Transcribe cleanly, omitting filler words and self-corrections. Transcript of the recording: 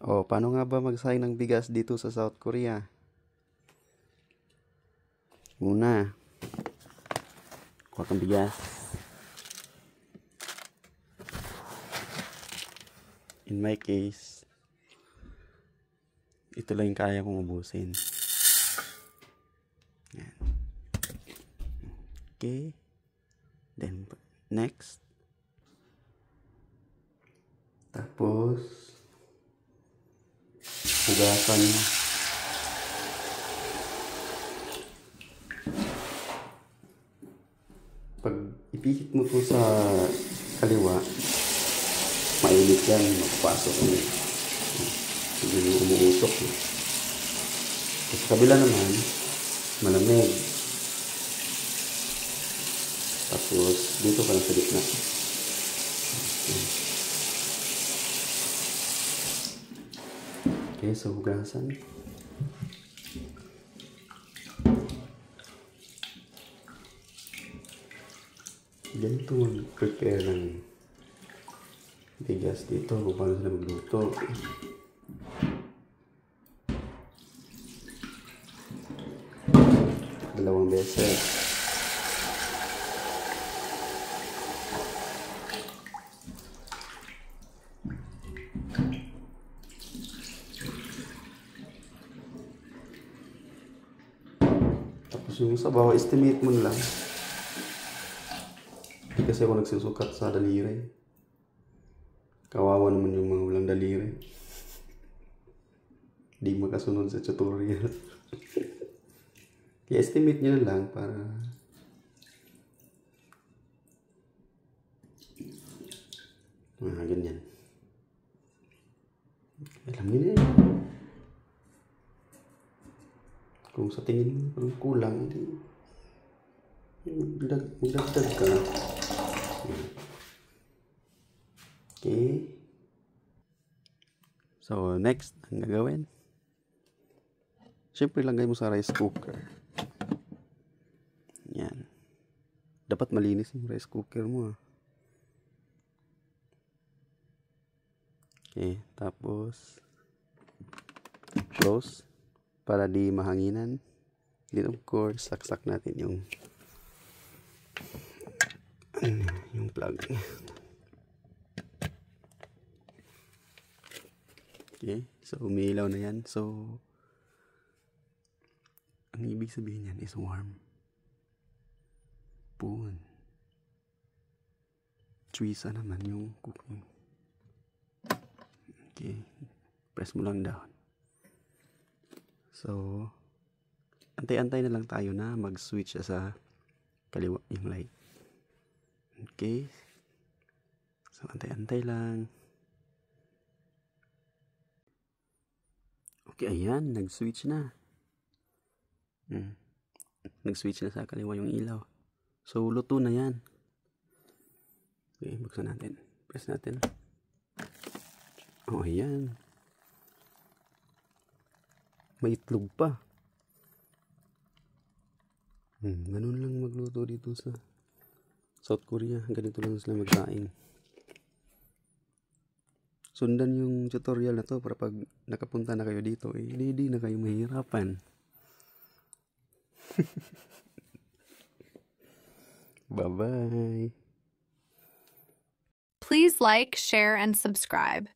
Oh, paano nga ba magsayang ng bigas dito sa South Korea? Una, kuha kang bigas. In my case, ito lang yung kaya kong ubusin. Yan. Okay. Then, next. Tapos, hugasan mo. Pag ipihit mo to sa kaliwa, mainit yan, magpapasok ulit. Hindi mo umuusok. Sa kabila naman, malamig. Tapos, dito ka lang sa gitna. Okay, so hugasan. Ganito mag-prepare ng bigas dito kung paano sila magluto. Dalawang beses. Tapos yung sabaw, estimate mo lang. Kasi ako nagsusukat sa daliri. Kawawa naman yung mga walang daliri. Di makasunod sa tutorial. Kaya estimate nyo na lang para ganyan. Alam nyo na yan. Kung sa tingin mo parang kulang, hindi magdagdag ka. Okay. So, next, ang gagawin. Siyempre, lagay mo sa rice cooker. Yan. Dapat malinis yung rice cooker mo. Okay, tapos close para di mahanginan. Then of course, saksak natin yung plug. Okay, so umiilaw na yan. So, ang ibig sabihin yan is warm. Boom. Twisa naman yung cooking. Okay, press mo lang down. So, antay-antay na lang tayo na mag-switch sa kaliwa yung light. Okay. So, antay-antay lang. Okay, ayan. Nag-switch na. Nag-switch na sa kaliwa yung ilaw. So, luto na yan. Okay, buksan natin. Press natin. Oh, ayan. May itlog pa. Ganun lang magluto dito sa South Korea. Ganito lang sila magkain. Sundan yung tutorial na to para pag nakapunta na kayo dito, hindi na kayo mahirapan. Bye-bye. Please like, share, and subscribe.